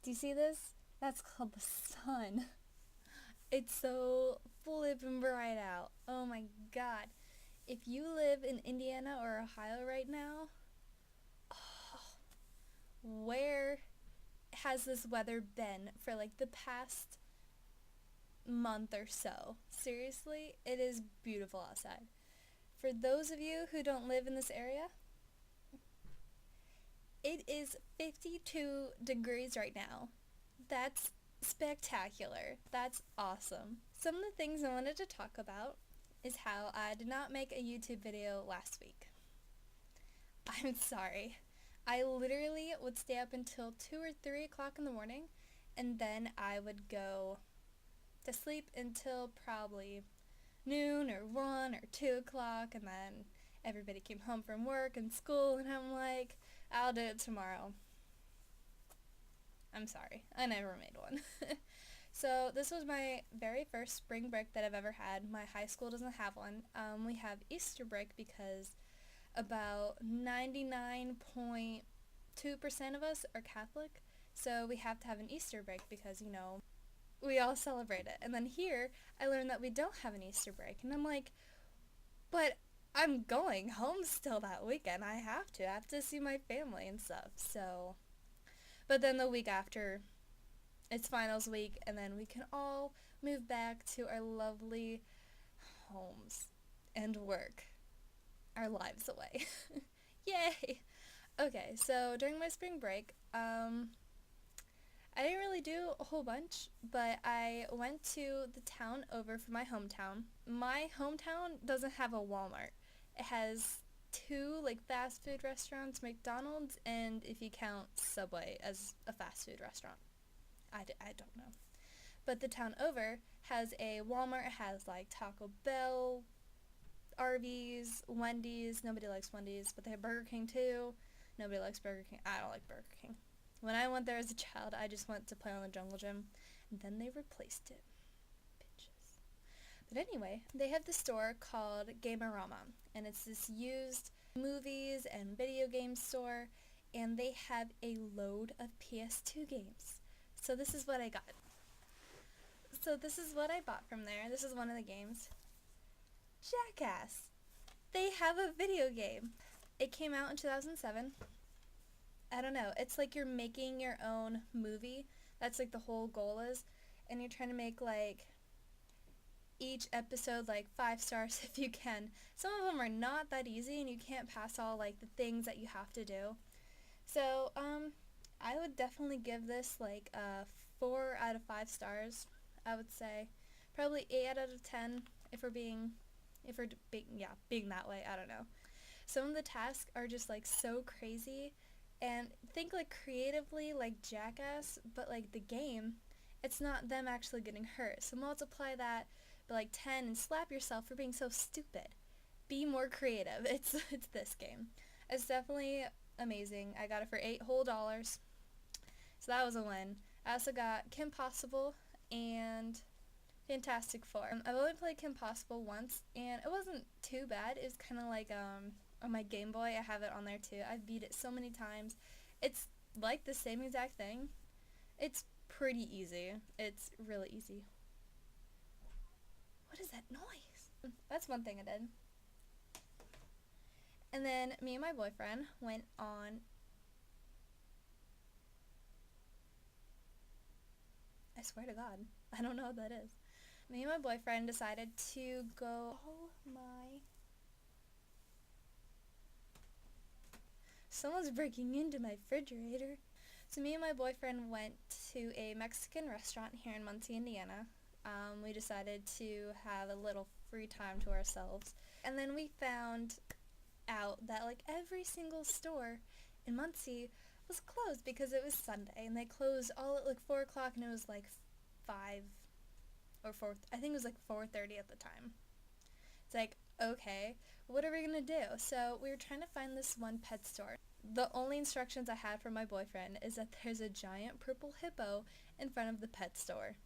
Do you see this? That's called the sun. It's so flippin' bright out. Oh my god. If you live in Indiana or Ohio right now, where has this weather been for like the past month or so? Seriously, it is beautiful outside. For those of you who don't live in this area, it is 52 degrees right now. That's spectacular. That's awesome. Some of the things I wanted to talk about is how I did not make a YouTube video last week. I'm sorry. I literally would stay up until 2 or 3 o'clock in the morning, and then I would go to sleep until probably noon or 1 or 2 o'clock, and then everybody came home from work and school, and I'm like, I'll do it tomorrow. I'm sorry. I never made one. So this was my very first spring break that I've ever had. My high school doesn't have one. We have Easter break because about 99.2% of us are Catholic. So we have to have an Easter break because, we all celebrate it. And then here, I learned that we don't have an Easter break. And I'm like, but I'm going home still that weekend. I have to see my family and stuff. So, but then the week after, it's finals week, and then we can all move back to our lovely homes and work our lives away. Yay! Okay, so during my spring break, I didn't really do a whole bunch, but I went to the town over from my hometown. My hometown doesn't have a Walmart. It has two fast food restaurants, McDonald's, and if you count Subway as a fast food restaurant. I don't know. But the town over has a Walmart. It has Taco Bell, Arby's, Wendy's. Nobody likes Wendy's, but they have Burger King too. Nobody likes Burger King. I don't like Burger King. When I went there as a child, I just went to play on the jungle gym, and then they replaced it. Bitches. But anyway, they have this store called Gamerama, and it's this used movies and video game store, and they have a load of PS2 games. So this is what I got. So this is what I bought from there. This is one of the games. Jackass. They have a video game. It came out in 2007. I don't know. It's like you're making your own movie. That's the whole goal is. And you're trying to make each episode 5 stars if you can. Some of them are not that easy and you can't pass all the things that you have to do. So, I would definitely give this a 4 out of 5 stars, I would say. Probably 8 out of 10 if we're being that way, I don't know. Some of the tasks are just so crazy, and think creatively like Jackass, but the game, it's not them actually getting hurt. So multiply that by 10 and slap yourself for being so stupid. Be more creative. It's this game. It's definitely amazing. I got it for $8 whole. So that was a win. I also got Kim Possible and Fantastic Four. I've only played Kim Possible once, and it wasn't too bad. It was kind of on my Game Boy. I have it on there too. I've beat it so many times. It's the same exact thing. It's pretty easy. It's really easy. What is that noise? That's one thing I did. And then me and my boyfriend went on... I swear to God, I don't know what that is. Me and my boyfriend decided to go... Oh my... Someone's breaking into my refrigerator. So me and my boyfriend went to a Mexican restaurant here in Muncie, Indiana. We decided to have a little free time to ourselves. And then we found out that every single store in Muncie was closed because it was Sunday, and they closed all at 4 o'clock, and it was 5 or 4, I think it was 4:30 at the time. It's okay, what are we gonna do? So we were trying to find this one pet store. The only instructions I had from my boyfriend is that there's a giant purple hippo in front of the pet store.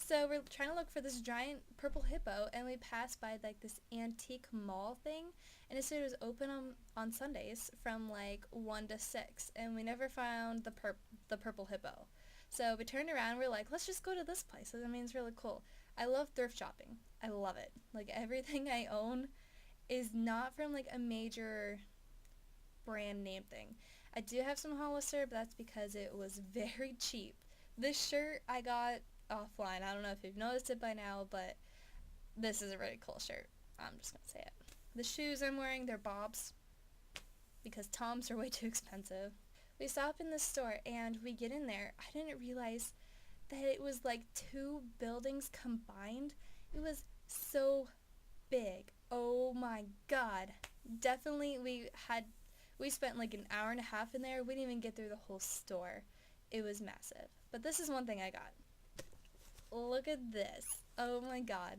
So we're trying to look for this giant purple hippo, and we passed by like this antique mall thing, and it said it was open on Sundays from like 1 to 6, and we never found the purple hippo. So we turned around, we're like, let's just go to this place. I mean, it's really cool. I love thrift shopping. I love it. Like everything I own is not from like a major brand name thing. I do have some Hollister, but that's because it was very cheap. This shirt I got offline. I don't know if you've noticed it by now, but this is a really cool shirt. I'm just gonna say it. The shoes I'm wearing, they're Bob's because Tom's are way too expensive. We stop in the store and we get in there. I didn't realize that it was like 2 buildings combined. It was so big. Oh my god. Definitely we spent like an hour and a half in there. We didn't even get through the whole store. It was massive. But this is one thing I got. Look at this. Oh my god.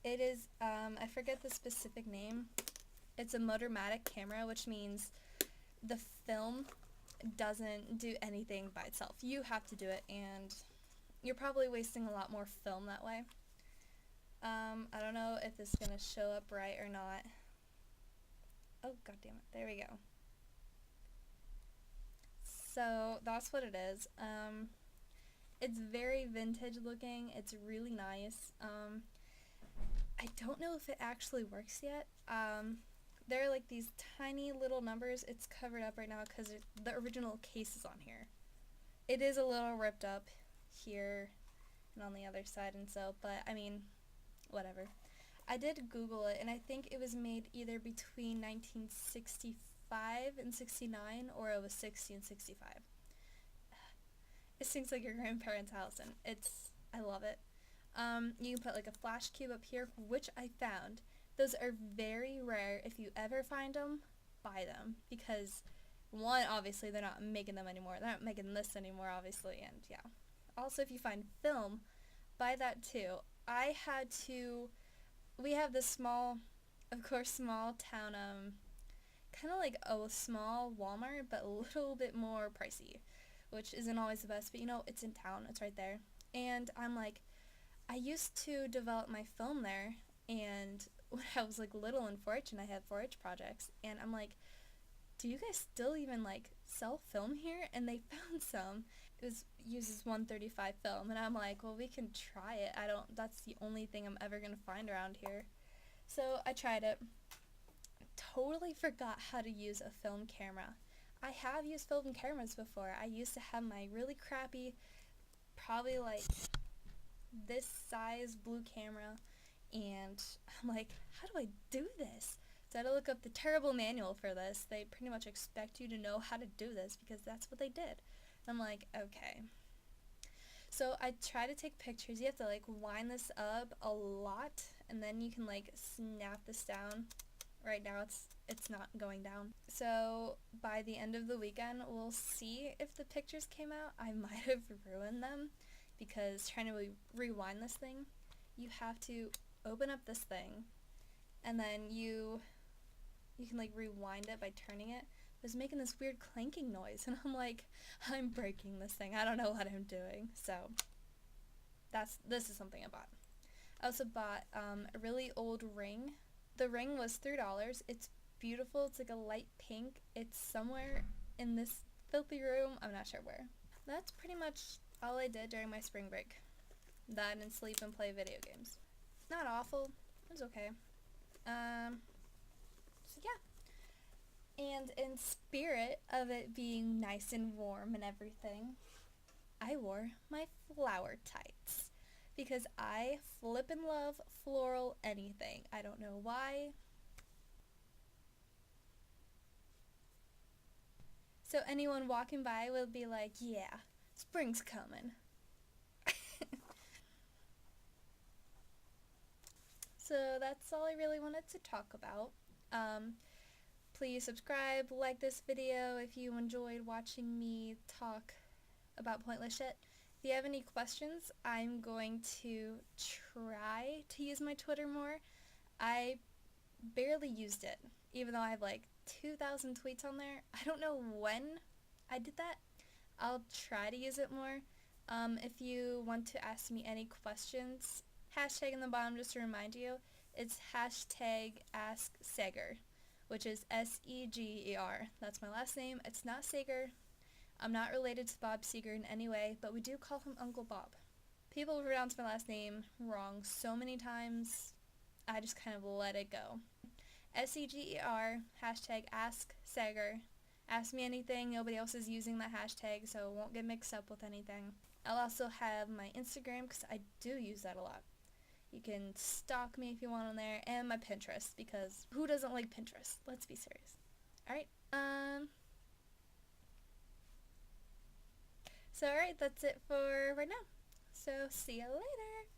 It is, I forget the specific name. It's a Motormatic camera, which means the film doesn't do anything by itself. You have to do it, and you're probably wasting a lot more film that way. I don't know if this is going to show up right or not. Oh, god damn it. There we go. So, that's what it is. It's very vintage looking. It's really nice. I don't know if it actually works yet. There are like these tiny little numbers. It's covered up right now because the original case is on here. It is a little ripped up here and on the other side and so, but I mean, whatever. I did Google it, and I think it was made either between 1965 and 69, or it was 60 and 65. It seems like your grandparents' house, and I love it. You can put like a flash cube up here, which I found. Those are very rare. If you ever find them, buy them, because one, obviously they're not making them anymore. They're not making this anymore, obviously, and yeah. Also, if you find film, buy that too. We have this small, of course, small town, kind of like a small Walmart, but a little bit more pricey, which isn't always the best, but you know, it's in town, it's right there. And I'm like, I used to develop my film there, and when I was like little in 4-H and I had 4-H projects, and I'm like, do you guys still even like sell film here? And they found some. It uses 135 film, and I'm like, well, we can try it. That's the only thing I'm ever gonna find around here. So I tried it. Totally forgot how to use a film camera. I have used film cameras before. I used to have my really crappy, probably like this size blue camera, and I'm like, how do I do this? So I had to look up the terrible manual for this. They pretty much expect you to know how to do this because that's what they did. And I'm like, okay. So I try to take pictures. You have to like wind this up a lot, and then you can like snap this down. Right now it's not going down. So by the end of the weekend, we'll see if the pictures came out. I might have ruined them because trying to rewind this thing, you have to open up this thing, and then you can like rewind it by turning it. It was making this weird clanking noise, and I'm like, I'm breaking this thing. I don't know what I'm doing. So this is something I bought. I also bought a really old ring. The ring was $3. It's beautiful. It's like a light pink. It's somewhere in this filthy room. I'm not sure where. That's pretty much all I did during my spring break. That and sleep and play video games. Not awful. It was okay. So yeah. And in spirit of it being nice and warm and everything, I wore my flower tights. Because I flippin' love floral anything. I don't know why. So anyone walking by will be like, yeah, spring's coming. So that's all I really wanted to talk about. Please subscribe, like this video if you enjoyed watching me talk about pointless shit. If you have any questions, I'm going to try to use my Twitter more. I barely used it, even though I have like 2,000 tweets on there. I don't know when I did that. I'll try to use it more, If you want to ask me any questions, hashtag in the bottom just to remind you, it's hashtag AskSeger, which is Seger. That's my last name. It's not Seger. I'm not related to Bob Seger in any way, but we do call him Uncle Bob. People pronounce my last name wrong so many times, I just kind of let it go. Seger, hashtag AskSeger. Ask me anything, nobody else is using that hashtag, so it won't get mixed up with anything. I'll also have my Instagram, because I do use that a lot. You can stalk me if you want on there, and my Pinterest, because who doesn't like Pinterest? Let's be serious. Alright, so alright, that's it for right now. So, see you later!